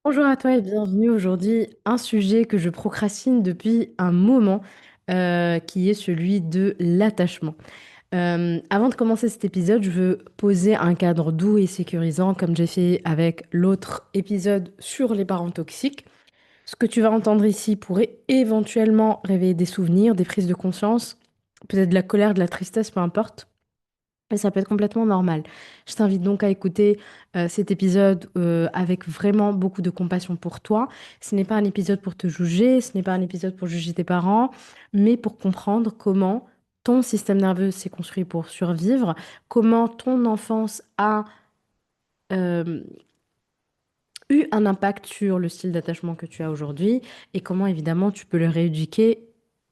Bonjour à toi et bienvenue aujourd'hui. Un sujet que je procrastine depuis un moment, qui est celui de l'attachement. Avant de commencer cet épisode, je veux poser un cadre doux et sécurisant, comme j'ai fait avec l'autre épisode sur les parents toxiques. Ce que tu vas entendre ici pourrait éventuellement réveiller des souvenirs, des prises de conscience, peut-être de la colère, de la tristesse, peu importe. Et ça peut être complètement normal. Je t'invite donc à écouter cet épisode avec vraiment beaucoup de compassion pour toi. Ce n'est pas un épisode pour te juger, ce n'est pas un épisode pour juger tes parents, mais pour comprendre comment ton système nerveux s'est construit pour survivre, comment ton enfance a euh, eu un impact sur le style d'attachement que tu as aujourd'hui et comment évidemment tu peux le rééduquer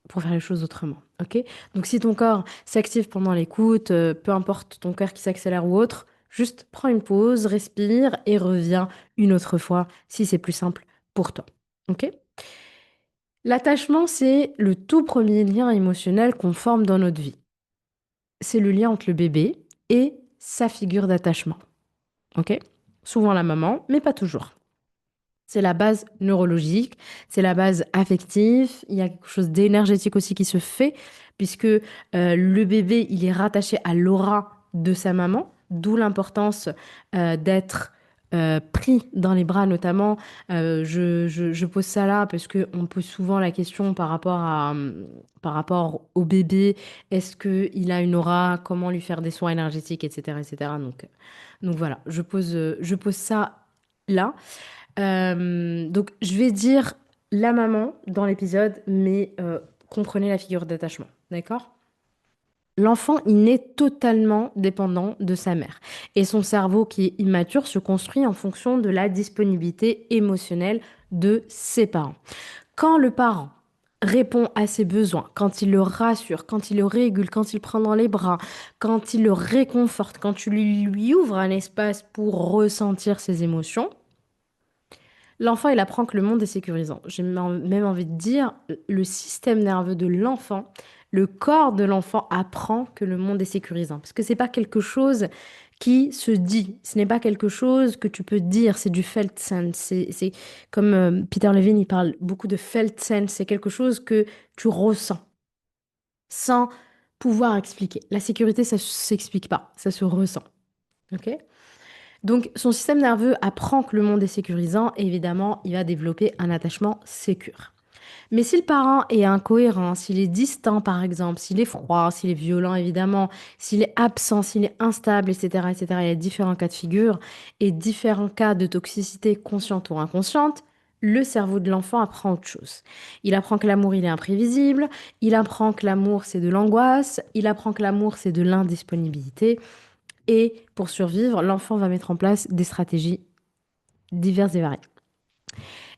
pour faire les choses autrement. Ok? Donc si ton corps s'active pendant l'écoute, peu importe ton cœur qui s'accélère ou autre, juste prends une pause, respire et reviens une autre fois si c'est plus simple pour toi. Ok? L'attachement, c'est le tout premier lien émotionnel qu'on forme dans notre vie. C'est le lien entre le bébé et sa figure d'attachement. Ok? Souvent la maman, mais pas toujours. C'est la base neurologique, c'est la base affective. Il y a quelque chose d'énergétique aussi qui se fait, puisque le bébé, il est rattaché à l'aura de sa maman, d'où l'importance d'être pris dans les bras, notamment. Je pose ça là parce qu'on pose souvent la question par rapport au bébé. Est-ce qu'il a une aura? Comment lui faire des soins énergétiques, etc., etc. Donc voilà, je pose ça là. Donc, je vais dire la maman dans l'épisode, mais comprenez la figure d'attachement, d'accord? L'enfant, il naît totalement dépendant de sa mère. Et son cerveau, qui est immature, se construit en fonction de la disponibilité émotionnelle de ses parents. Quand le parent répond à ses besoins, quand il le rassure, quand il le régule, quand il le prend dans les bras, quand il le réconforte, quand tu lui ouvres un espace pour ressentir ses émotions, l'enfant, il apprend que le monde est sécurisant. J'ai même envie de dire, le système nerveux de l'enfant, le corps de l'enfant apprend que le monde est sécurisant. Parce que c'est pas quelque chose qui se dit. Ce n'est pas quelque chose que tu peux dire. C'est du felt sense. C'est comme Peter Levine, il parle beaucoup de felt sense. C'est quelque chose que tu ressens sans pouvoir expliquer. La sécurité, ça ne s'explique pas. Ça se ressent. Ok? Donc, son système nerveux apprend que le monde est sécurisant et évidemment, il va développer un attachement sécure. Mais si le parent est incohérent, s'il est distant par exemple, s'il est froid, s'il est violent évidemment, s'il est absent, s'il est instable, etc., etc., il y a différents cas de figure et différents cas de toxicité consciente ou inconsciente, le cerveau de l'enfant apprend autre chose. Il apprend que l'amour, il est imprévisible, il apprend que l'amour, c'est de l'angoisse, il apprend que l'amour, c'est de l'indisponibilité, et pour survivre, l'enfant va mettre en place des stratégies diverses et variées.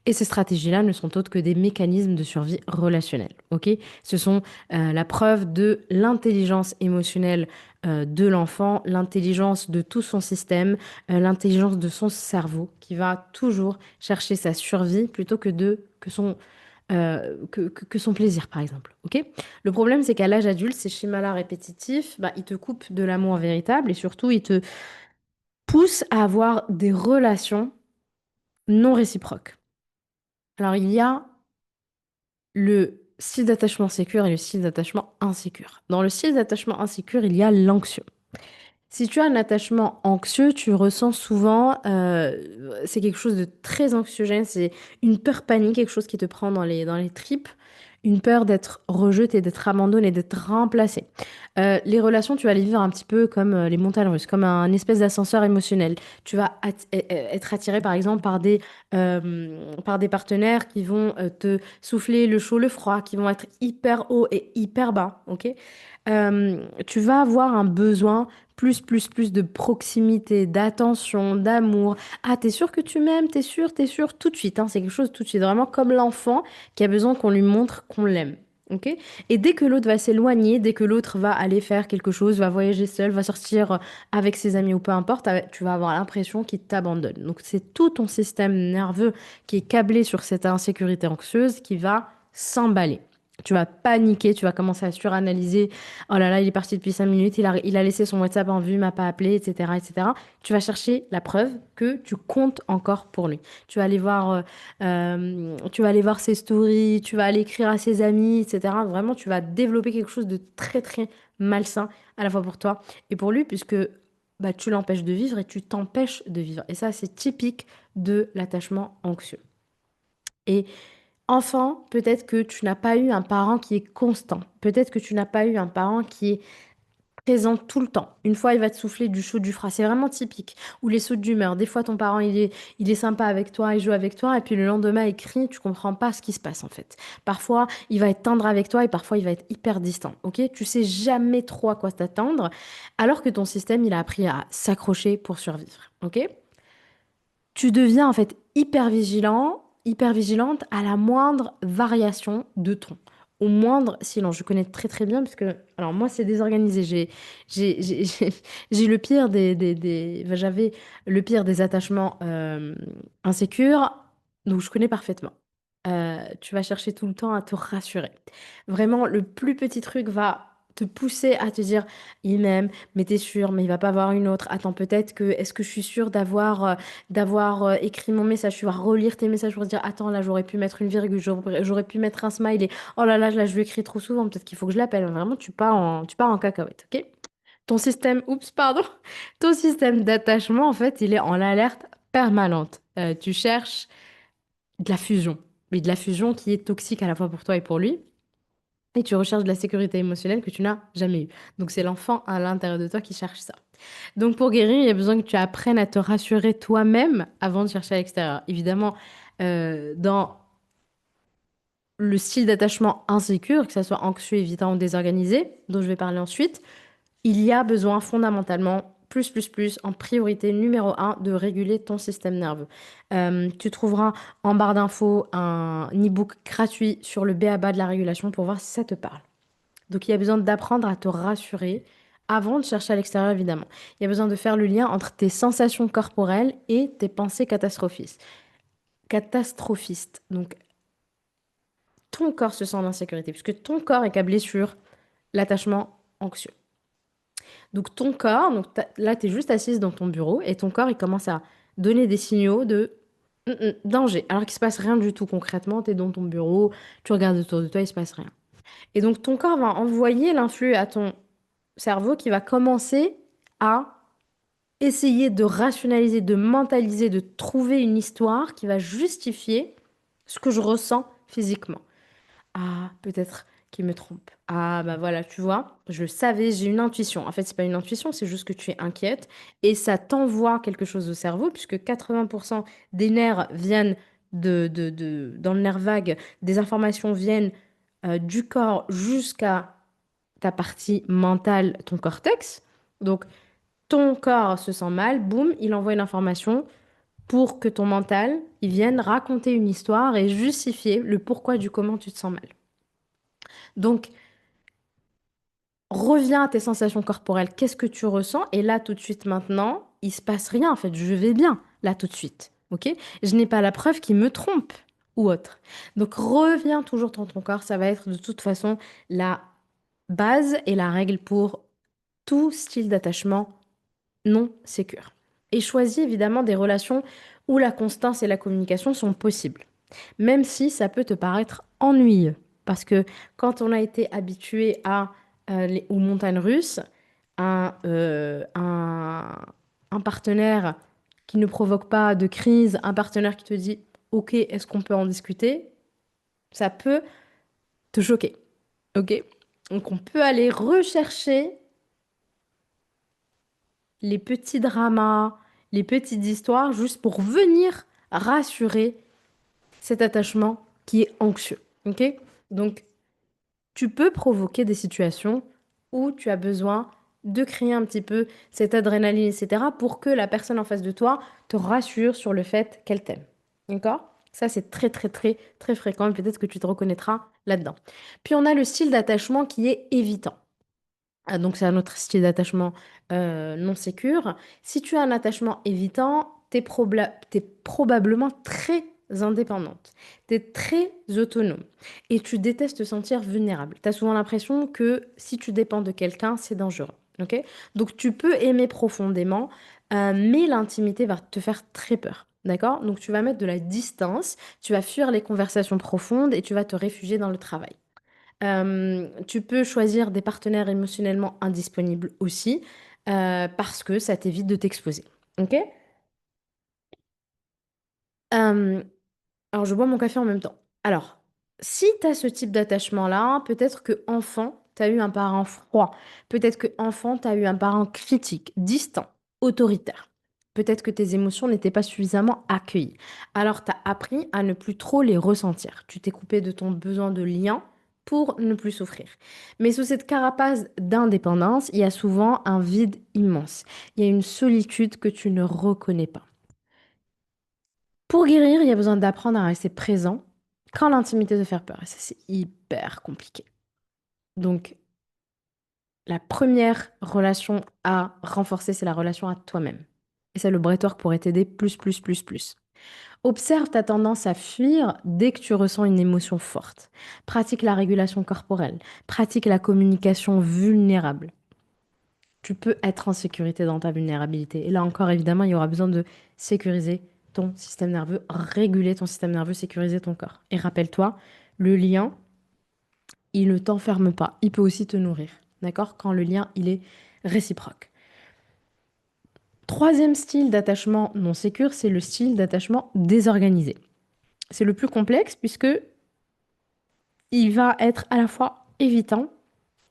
Et ces stratégies-là ne sont autres que des mécanismes de survie relationnelle. Ok? Ce sont la preuve de l'intelligence émotionnelle de l'enfant, l'intelligence de tout son système, l'intelligence de son cerveau qui va toujours chercher sa survie plutôt que son plaisir, par exemple. Ok? Le problème, c'est qu'à l'âge adulte, ces schémas-là répétitifs, bah, ils te coupent de l'amour véritable et surtout, ils te poussent à avoir des relations non réciproques. Alors, il y a le style d'attachement sécure et le style d'attachement insécure. Dans le style d'attachement insécure, il y a l'anxieux. Si tu as un attachement anxieux, tu ressens souvent, c'est quelque chose de très anxiogène, c'est une peur panique, quelque chose qui te prend dans les tripes, une peur d'être rejeté, d'être abandonné, d'être remplacé. Les relations, tu vas les vivre un petit peu comme les montagnes russes, comme un espèce d'ascenseur émotionnel. Tu vas être attiré par exemple par des partenaires qui vont te souffler le chaud, le froid, qui vont être hyper haut et hyper bas, ok? Tu vas avoir un besoin plus de proximité, d'attention, d'amour. Ah, t'es sûr que tu m'aimes? T'es sûr, tout de suite, hein, c'est quelque chose tout de suite, vraiment comme l'enfant qui a besoin qu'on lui montre qu'on l'aime. Ok? Et dès que l'autre va s'éloigner, dès que l'autre va aller faire quelque chose, va voyager seul, va sortir avec ses amis ou peu importe, tu vas avoir l'impression qu'il t'abandonne. Donc c'est tout ton système nerveux qui est câblé sur cette insécurité anxieuse qui va s'emballer. Tu vas paniquer, tu vas commencer à suranalyser. Oh là là, il est parti depuis 5 minutes, il a laissé son WhatsApp en vue, il m'a pas appelé, etc., etc. Tu vas chercher la preuve que tu comptes encore pour lui. Tu vas aller voir ses stories, tu vas aller écrire à ses amis, etc. Vraiment, tu vas développer quelque chose de très, très malsain à la fois pour toi et pour lui, puisque bah, tu l'empêches de vivre et tu t'empêches de vivre. Et ça, c'est typique de l'attachement anxieux. Et enfin, peut-être que tu n'as pas eu un parent qui est constant. Peut-être que tu n'as pas eu un parent qui est présent tout le temps. Une fois, il va te souffler du chaud, du froid. C'est vraiment typique. Ou les sautes d'humeur. Des fois, ton parent, il est sympa avec toi, il joue avec toi, et puis le lendemain, il crie, tu comprends pas ce qui se passe en fait. Parfois, il va être tendre avec toi, et parfois, il va être hyper distant. Ok? Tu sais jamais trop à quoi t'attendre, alors que ton système, il a appris à s'accrocher pour survivre. Ok? Tu deviens en fait hyper vigilant, hyper vigilante à la moindre variation de ton, au moindre silence. Je connais très très bien parce que, alors moi c'est désorganisé. J'ai le pire enfin, j'avais le pire des attachements insécures, donc je connais parfaitement. Tu vas chercher tout le temps à te rassurer. Vraiment, le plus petit truc va te pousser à te dire, il m'aime, mais t'es sûr, mais il va pas avoir une autre. Attends, peut-être que, est-ce que je suis sûre d'avoir écrit mon message, tu vas relire tes messages pour dire, attends, là, j'aurais pu mettre une virgule, j'aurais pu mettre un smiley. Oh là, je lui écris trop souvent, peut-être qu'il faut que je l'appelle. Vraiment, tu pars en cacahuète, ok? Ton système, oups, pardon, ton système d'attachement, en fait, il est en alerte permanente. Tu cherches de la fusion, mais de la fusion qui est toxique à la fois pour toi et pour lui. Et tu recherches de la sécurité émotionnelle que tu n'as jamais eue. Donc c'est l'enfant à l'intérieur de toi qui cherche ça. Donc pour guérir, il y a besoin que tu apprennes à te rassurer toi-même avant de chercher à l'extérieur. Évidemment, dans le style d'attachement insécure, que ce soit anxieux, évitant ou désorganisé, dont je vais parler ensuite, il y a besoin fondamentalement, plus, en priorité numéro un, de réguler ton système nerveux. Tu trouveras en barre d'infos un e-book gratuit sur le b.a.-ba de la régulation pour voir si ça te parle. Donc il y a besoin d'apprendre à te rassurer avant de chercher à l'extérieur, évidemment. Il y a besoin de faire le lien entre tes sensations corporelles et tes pensées catastrophistes. Donc ton corps se sent en insécurité, puisque ton corps est câblé sur l'attachement anxieux. Donc ton corps, là tu es juste assise dans ton bureau et ton corps il commence à donner des signaux de danger, alors qu'il se passe rien du tout concrètement, tu es dans ton bureau, tu regardes autour de toi, il se passe rien. Et donc ton corps va envoyer l'influx à ton cerveau qui va commencer à essayer de rationaliser, de mentaliser, de trouver une histoire qui va justifier ce que je ressens physiquement. Ah, peut-être qu'il me trompe. Ah, bah voilà, tu vois, je le savais, j'ai une intuition. En fait, c'est pas une intuition, c'est juste que tu es inquiète et ça t'envoie quelque chose au cerveau, puisque 80% des nerfs viennent dans le nerf vague, des informations viennent du corps jusqu'à ta partie mentale, ton cortex. Donc, ton corps se sent mal, boum, il envoie une information pour que ton mental, il vienne raconter une histoire et justifier le pourquoi du comment tu te sens mal. Donc, reviens à tes sensations corporelles. Qu'est-ce que tu ressens? Et là, tout de suite, maintenant, il se passe rien. En fait, je vais bien, là, tout de suite. OK? Je n'ai pas la preuve qu'il me trompe ou autre. Donc, reviens toujours dans ton corps. Ça va être de toute façon la base et la règle pour tout style d'attachement non sécure. Et choisis évidemment des relations où la constance et la communication sont possibles, même si ça peut te paraître ennuyeux. Parce que quand on a été habitué aux montagnes russes, un partenaire qui ne provoque pas de crise, un partenaire qui te dit, OK, est-ce qu'on peut en discuter? Ça peut te choquer. OK? Donc on peut aller rechercher les petits dramas, les petites histoires, juste pour venir rassurer cet attachement qui est anxieux. Ok? Donc, tu peux provoquer des situations où tu as besoin de créer un petit peu cette adrénaline, etc., pour que la personne en face de toi te rassure sur le fait qu'elle t'aime. D'accord? Ça, c'est très, très, très, très fréquent et peut-être que tu te reconnaîtras là-dedans. Puis, on a le style d'attachement qui est évitant. Ah, donc, c'est un autre style d'attachement non sécure. Si tu as un attachement évitant, t'es probablement très indépendante. Tu es très autonome et tu détestes te sentir vulnérable. Tu as souvent l'impression que si tu dépends de quelqu'un, c'est dangereux. Ok. Donc tu peux aimer profondément, mais l'intimité va te faire très peur. D'accord? Donc tu vas mettre de la distance, tu vas fuir les conversations profondes et tu vas te réfugier dans le travail. Tu peux choisir des partenaires émotionnellement indisponibles aussi, parce que ça t'évite de t'exposer. Ok? Euh, alors, je bois mon café en même temps. Alors, si tu as ce type d'attachement-là, peut-être que enfant, tu as eu un parent froid. Peut-être que enfant, tu as eu un parent critique, distant, autoritaire. Peut-être que tes émotions n'étaient pas suffisamment accueillies. Alors, tu as appris à ne plus trop les ressentir. Tu t'es coupé de ton besoin de lien pour ne plus souffrir. Mais sous cette carapace d'indépendance, il y a souvent un vide immense. Il y a une solitude que tu ne reconnais pas. Pour guérir, il y a besoin d'apprendre à rester présent quand l'intimité te fait peur. Et ça, c'est hyper compliqué. Donc, la première relation à renforcer, c'est la relation à toi-même. Et ça, le breathwork pourrait t'aider plus, plus, plus, plus. Observe ta tendance à fuir dès que tu ressens une émotion forte. Pratique la régulation corporelle. Pratique la communication vulnérable. Tu peux être en sécurité dans ta vulnérabilité. Et là encore, évidemment, il y aura besoin de sécuriser ton système nerveux, réguler ton système nerveux, sécuriser ton corps. Et rappelle-toi, le lien, il ne t'enferme pas. Il peut aussi te nourrir. D'accord? Quand le lien, il est réciproque. Troisième style d'attachement non sécure, c'est le style d'attachement désorganisé. C'est le plus complexe puisque il va être à la fois évitant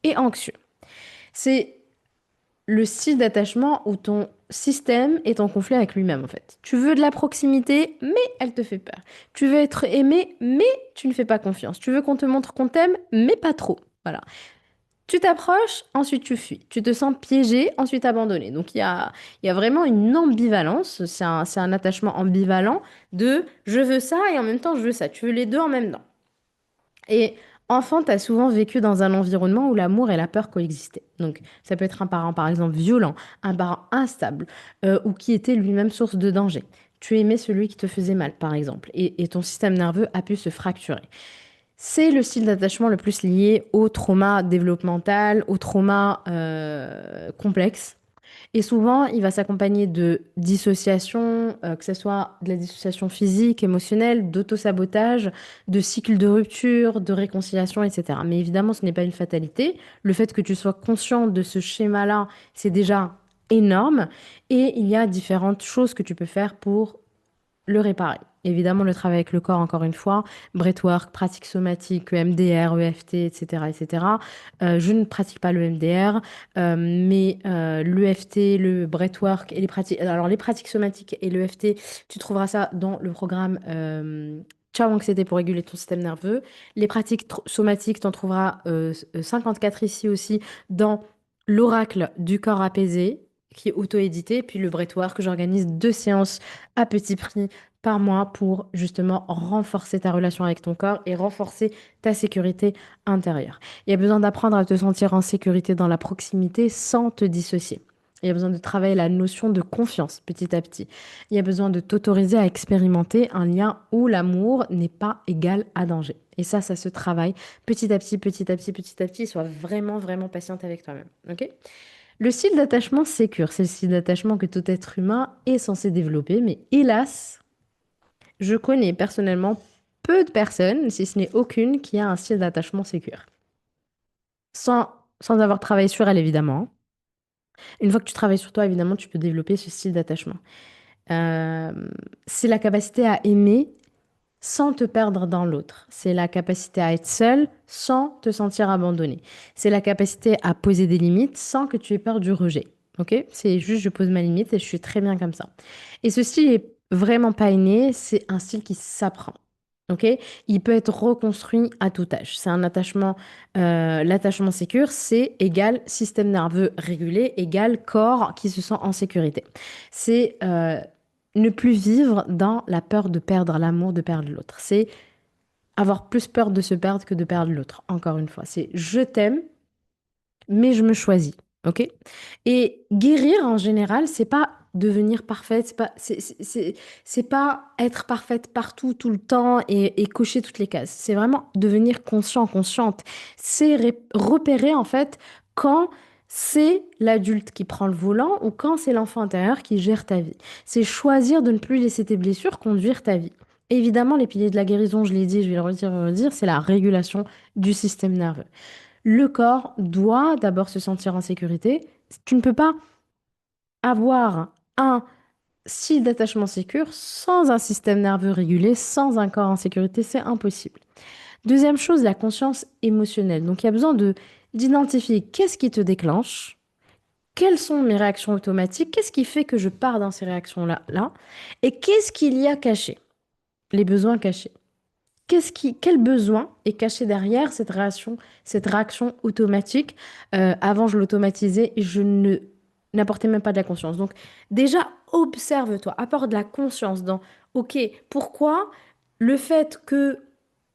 et anxieux. C'est le style d'attachement où ton système est en conflit avec lui-même, en fait. Tu veux de la proximité, mais elle te fait peur. Tu veux être aimé, mais tu ne fais pas confiance. Tu veux qu'on te montre qu'on t'aime, mais pas trop. Voilà. Tu t'approches, ensuite tu fuis. Tu te sens piégé, ensuite abandonné. Donc il y a vraiment une ambivalence. C'est un attachement ambivalent de je veux ça et en même temps je veux ça. Tu veux les deux en même temps. Et enfant, tu as souvent vécu dans un environnement où l'amour et la peur coexistaient. Donc, ça peut être un parent, par exemple, violent, un parent instable, ou qui était lui-même source de danger. Tu aimais celui qui te faisait mal, par exemple, et ton système nerveux a pu se fracturer. C'est le style d'attachement le plus lié au trauma développemental, au trauma complexe. Et souvent, il va s'accompagner de dissociation, que ce soit de la dissociation physique, émotionnelle, d'autosabotage, de cycle de rupture, de réconciliation, etc. Mais évidemment, ce n'est pas une fatalité. Le fait que tu sois conscient de ce schéma-là, c'est déjà énorme. Et il y a différentes choses que tu peux faire pour le réparer. Évidemment, le travail avec le corps, encore une fois, breathwork, pratique somatique, EMDR, EFT, etc., etc. Je ne pratique pas le EMDR, mais l'EFT, le breathwork et les pratiques. Alors, les pratiques somatiques et l'EFT, tu trouveras ça dans le programme Ciao Anxiété pour réguler ton système nerveux. Les pratiques somatiques, tu en trouveras 54 ici aussi dans l'oracle du corps apaisé qui est auto-édité, puis le breathwork que j'organise 2 séances à petit prix par mois pour justement renforcer ta relation avec ton corps et renforcer ta sécurité intérieure. Il y a besoin d'apprendre à te sentir en sécurité dans la proximité sans te dissocier. Il y a besoin de travailler la notion de confiance petit à petit. Il y a besoin de t'autoriser à expérimenter un lien où l'amour n'est pas égal à danger. Et ça se travaille petit à petit, petit à petit, petit à petit. Sois vraiment, vraiment patiente avec toi-même. Ok? Le style d'attachement sécure, c'est le style d'attachement que tout être humain est censé développer, mais hélas, je connais personnellement peu de personnes, si ce n'est aucune, qui a un style d'attachement sécure. Sans avoir travaillé sur elle, évidemment. Une fois que tu travailles sur toi, évidemment, tu peux développer ce style d'attachement. Euh, c'est la capacité à aimer sans te perdre dans l'autre. C'est la capacité à être seul sans te sentir abandonné. C'est la capacité à poser des limites sans que tu aies peur du rejet. Ok? C'est juste, je pose ma limite et je suis très bien comme ça. Et ce style est vraiment pas inné, c'est un style qui s'apprend. Ok? Il peut être reconstruit à tout âge. C'est un attachement, l'attachement sécure, c'est égal système nerveux régulé, égal corps qui se sent en sécurité. C'est ne plus vivre dans la peur de perdre l'amour, de perdre l'autre. C'est avoir plus peur de se perdre que de perdre l'autre. Encore une fois, c'est je t'aime, mais je me choisis. Ok? Et guérir en général, c'est pas devenir parfaite, c'est pas être parfaite partout, tout le temps et cocher toutes les cases. C'est vraiment devenir conscient, consciente. C'est repérer en fait quand c'est l'adulte qui prend le volant ou quand c'est l'enfant intérieur qui gère ta vie. C'est choisir de ne plus laisser tes blessures conduire ta vie. Évidemment, les piliers de la guérison, je l'ai dit, je vais le redire, c'est la régulation du système nerveux. Le corps doit d'abord se sentir en sécurité. Tu ne peux pas avoir un style d'attachement sécure sans un système nerveux régulé, sans un corps en sécurité, c'est impossible. Deuxième chose, la conscience émotionnelle. Donc il y a besoin de d'identifier qu'est-ce qui te déclenche, quelles sont mes réactions automatiques, qu'est-ce qui fait que je pars dans ces réactions-là, et qu'est-ce qu'il y a caché, les besoins cachés. Quel besoin est caché derrière cette réaction automatique? Avant, je l'automatisais et je ne n'apportais même pas de la conscience. Donc, déjà, observe-toi, apporte de la conscience dans, OK, pourquoi le fait que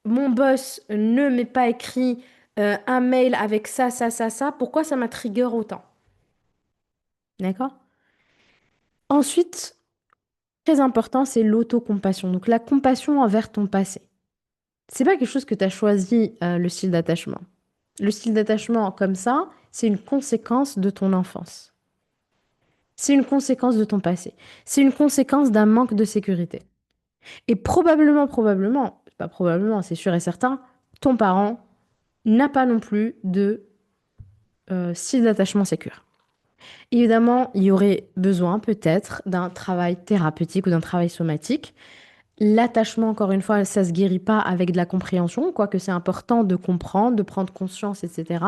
mon boss ne m'ait pas écrit un mail avec ça, ça, ça, ça, pourquoi ça m'a trigger autant? D'accord? Ensuite, très important, c'est l'autocompassion. Donc, la compassion envers ton passé. C'est pas quelque chose que tu as choisi, le style d'attachement. Le style d'attachement comme ça, c'est une conséquence de ton enfance. C'est une conséquence de ton passé. C'est une conséquence d'un manque de sécurité. Et probablement, pas probablement, c'est sûr et certain, ton parent n'a pas non plus de style d'attachement sécure. Évidemment, il y aurait besoin peut-être d'un travail thérapeutique ou d'un travail somatique. L'attachement, encore une fois, ça se guérit pas avec de la compréhension, quoique c'est important de comprendre, de prendre conscience, etc.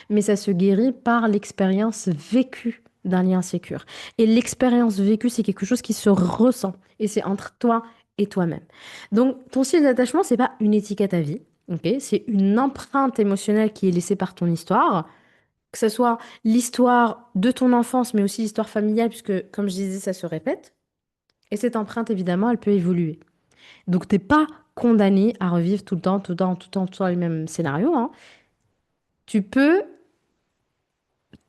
Mais ça se guérit par l'expérience vécue d'un lien sécure. Et l'expérience vécue, c'est quelque chose qui se ressent. Et c'est entre toi et toi-même. Donc, ton style d'attachement, c'est pas une étiquette à vie. Ok, c'est une empreinte émotionnelle qui est laissée par ton histoire, que ce soit l'histoire de ton enfance, mais aussi l'histoire familiale, puisque, comme je disais, ça se répète. Et cette empreinte, évidemment, elle peut évoluer. Donc, t'es pas condamné à revivre tout le temps, tout le temps, tout le temps, tout le temps les mêmes scénarios, hein. Tu peux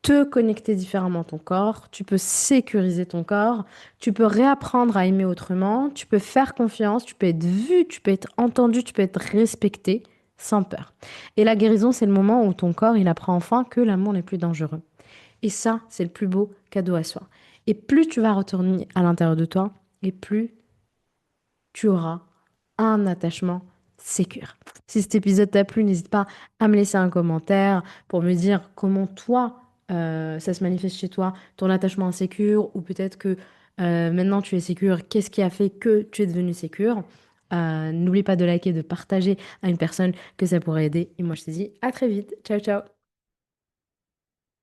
te connecter différemment à ton corps, tu peux sécuriser ton corps, tu peux réapprendre à aimer autrement, tu peux faire confiance, tu peux être vu, tu peux être entendu, tu peux être respecté sans peur. Et la guérison, c'est le moment où ton corps, il apprend enfin que l'amour n'est plus dangereux. Et ça, c'est le plus beau cadeau à soi. Et plus tu vas retourner à l'intérieur de toi, et plus tu auras un attachement sécure. Si cet épisode t'a plu, n'hésite pas à me laisser un commentaire pour me dire comment toi, ça se manifeste chez toi, ton attachement insécure, ou peut-être que maintenant tu es sécure, qu'est-ce qui a fait que tu es devenue sécure? N'oublie pas de liker, de partager à une personne que ça pourrait aider. Et moi, je te dis à très vite. Ciao, ciao.